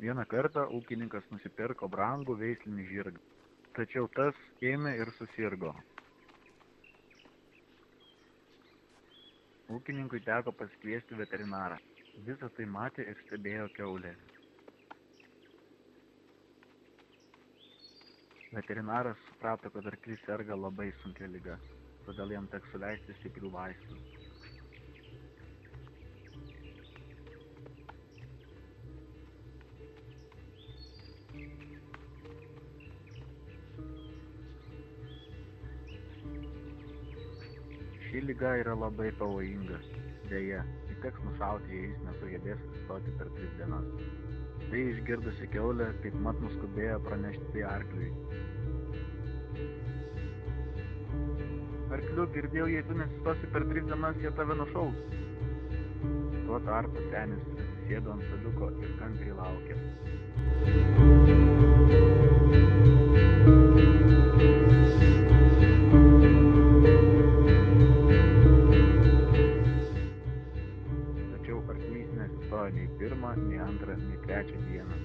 Vieną kartą ūkininkas nusipirko brangų veislinį žirgą, tačiau tas ėmė ir susirgo. Ūkininkui teko pasikviesti veterinarą. Visą tai matė ir stebėjo kiaulė. Veterinaras suprato, kad arklys serga labai sunkia liga, todėl jam teks suleisti stiprių vaistų. Ši liga yra labai pavojinga. Deja, jį teks nušauti, jei jis nesugebės atsistoti per 3 dienas. Tai išgirdusi kiaulė, kaip mat nuskubėjo pranešti arkliui. Arkliu, girdėjau, jei tu nesistosi per 3 dienas, jie tave nušaus. Tuo tarpu senis atsisėdo ant suoliuko ir kantriai laukė. Tačiau arklys nesistojo nei 1, nei 2, nei 3 dieną.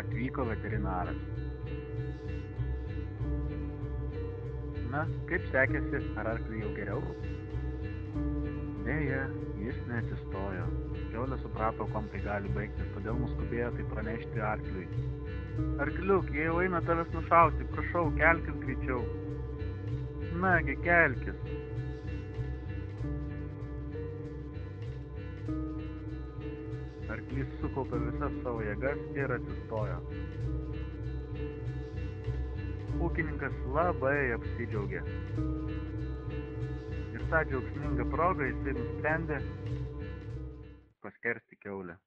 Atvyko veterinaras. Na, kaip sekėsi, ar arkliui jau geriau? Deja, jis neatsistojo. Kiaulė suprato, kuom tai gali baigtis, todėl nuskubėjo tai pranešti arkliui. Arkliuk, jie jau eina tavęs nušauti, prašau, kelkis greičiau. Nagi, kelkis. Arklys sukaupė visas savo jėgas ir atsistojo. Ūkininkas labai apsidžiaugė. Ir tą džiaugsmingą progą jisai nusprendė paskersti kiaulę.